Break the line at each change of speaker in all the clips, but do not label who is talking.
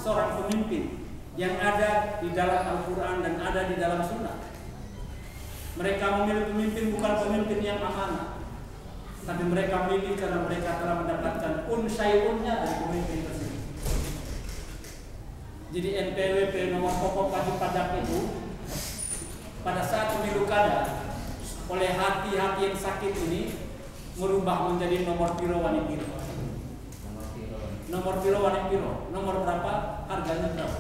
seorang pemimpin yang ada di dalam Al-Quran dan ada di dalam Sunnah. Mereka memilih pemimpin bukan pemimpin yang amanah, tapi mereka milih karena mereka telah mendapatkan unsayunnya dari pemimpin tersebut. Jadi NPWP nomor pokok wajib pajak itu pada saat pemilu kada oleh hati-hati yang sakit ini merubah menjadi nomor piro wani piro. Nomor piro wani piro. Nomor berapa? Harganya berapa?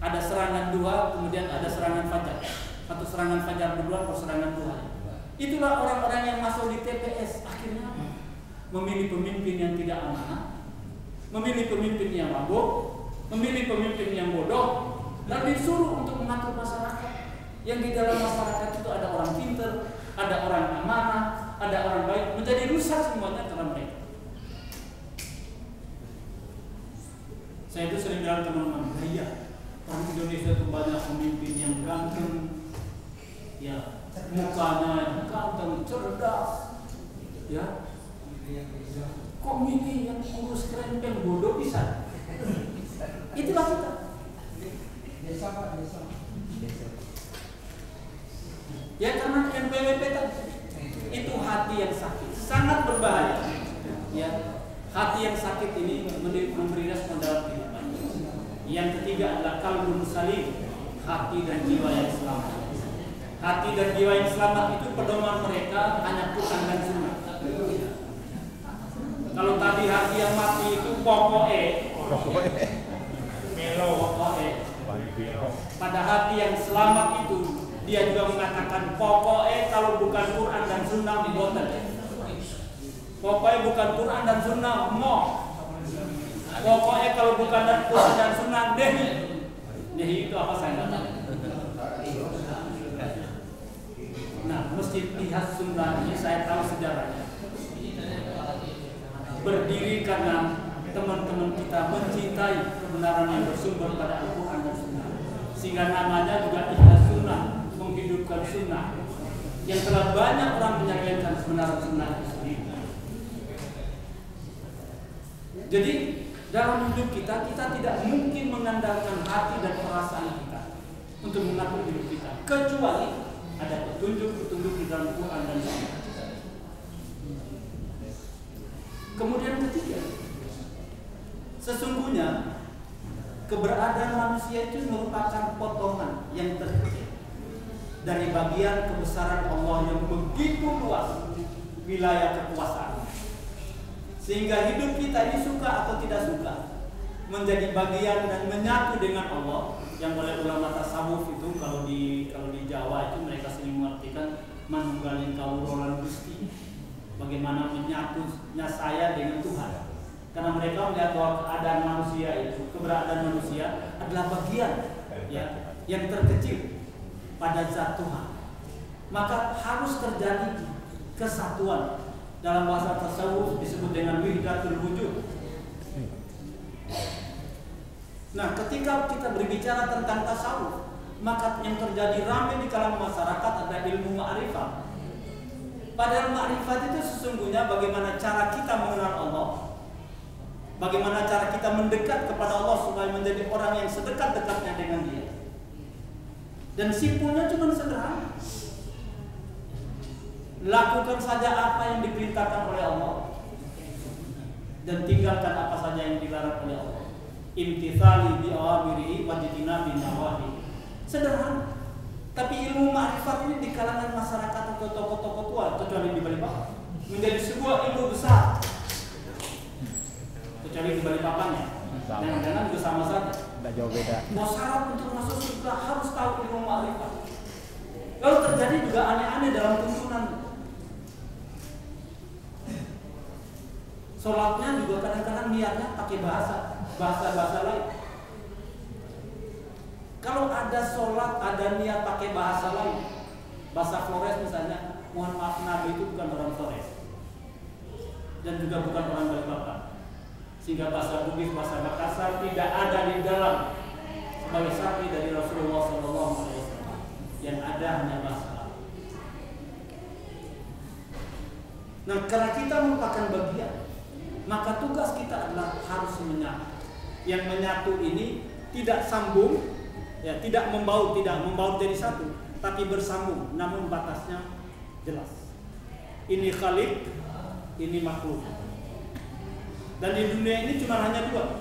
Ada serangan 2, kemudian ada serangan fajar. Satu serangan fajar berdua atau serangan 2. Itulah orang-orang yang masuk di TPS akhirnya memilih pemimpin yang tidak amanah, memilih pemimpin yang mabuk, memilih pemimpin yang bodoh, dan disuruh untuk mengatur masyarakat. Yang di dalam masyarakat itu ada orang pintar, ada orang amanah, ada orang baik, menjadi rusak semuanya karena mereka. Saya itu sering bilang teman-teman, iya, orang Indonesia itu banyak pemimpin yang ganteng, ya, mukanya ganteng, cerdas, ya. Kok ini yang urus kerempeng bodoh bisa? Itulah kita. Desa. Ya karena NPWP tadi itu hati yang sakit, sangat berbahaya. Ya, hati yang sakit ini memberi respon dalam kehidupan. Yang ketiga adalah qalbun salim, hati dan jiwa yang selamat. Hati dan jiwa yang selamat itu pedoman mereka hanya Quran dan Sunnah. Kalau tadi hati yang mati itu pada hati yang selamat itu dia juga mengatakan pokoknya kalau bukan Quran dan Sunnah boten. Pokoknya bukan Quran dan Sunnah mo. Pokoknya kalau bukan Quran dan Sunnah dehi. Dehi itu apa saya nggak tahu. Nah, Masjid Ihad Sunnah ini saya tahu sejarahnya. Berdiri karena teman-teman kita mencintai kebenaran yang bersumber pada Al-Quran dan Sunnah, sehingga namanya juga Ihad Sunnah, menghidupkan Sunnah, yang telah banyak orang menyampaikan kebenaran Sunnah itu. Jadi dalam hidup kita tidak mungkin mengandalkan hati dan perasaan kita untuk mengatur hidup kita, kecuali ada petunjuk-petunjuk di dalam Quran dan Sunnah. Kemudian ketiga, sesungguhnya keberadaan manusia itu merupakan potongan yang terkecil dari bagian kebesaran Allah yang begitu luas wilayah kekuasaan, sehingga hidup kita ini suka atau tidak suka menjadi bagian dan menyatu dengan Allah, yang oleh ulama tasawuf itu kalau di Jawa itu mereka sering mengartikan manunggalin kaurolan gusti, bagaimana menyatunya saya dengan Tuhan. Karena mereka melihat bahwa keadaan manusia itu, keberadaan manusia adalah bagian ya yang terkecil pada zat Tuhan. Maka harus terjadi kesatuan. Dalam bahasa tasawuf disebut dengan wihdatul wujud. Nah, ketika kita berbicara tentang tasawuf, maka yang terjadi ramai di kalangan masyarakat adalah ilmu ma'rifat. Padahal ma'rifat itu sesungguhnya bagaimana cara kita mengenal Allah, bagaimana cara kita mendekat kepada Allah supaya menjadi orang yang sedekat-dekatnya dengan Dia. Dan simpulnya cuma sederhana. Lakukan saja apa yang diperintahkan oleh Allah dan tinggalkan apa saja yang dilarang oleh Allah. Imtithali bi awamirihi wa jitinabi nawahi. Sederhana. Tapi ilmu ma'rifat ini di kalangan masyarakat atau tokoh-tokoh tua, kecuali di Balikpapan, menjadi sebuah ilmu besar. Kecuali di Balikpapannya, jangan-jangan juga sama saja.
Tidak jauh beda.
Mau syarat untuk masuk surga harus tahu ilmu ma'rifat. Lalu terjadi juga aneh-aneh dalam tuntunan. Sholatnya juga kadang-kadang niatnya pakai bahasa lain. Kalau ada sholat, ada niat pakai bahasa lain, bahasa Flores misalnya, mohon maaf Nabi itu bukan orang Flores dan juga bukan orang Balikpapan, sehingga bahasa Bugis, bahasa Makassar tidak ada di dalam sebagai saksi dari Rasulullah SAW. Yang ada hanya bahasa Arab. Nah, karena kita merupakan bagian, maka tugas kita adalah harus menyatu. yang menyatu ini tidak sambung, ya, tidak membaut jadi satu, tapi bersambung, namun batasnya jelas. Ini khalik, ini makhluk. Dan di dunia ini cuma hanya dua.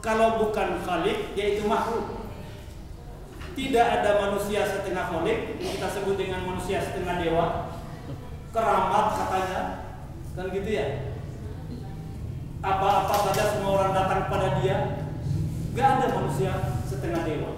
Kalau bukan khalik, yaitu makhluk. Tidak ada manusia setengah khalik, kita sebut dengan manusia setengah dewa. Keramat katanya, kan gitu ya. Apa-apa saja semua orang datang pada dia. Gak ada manusia setengah dewa.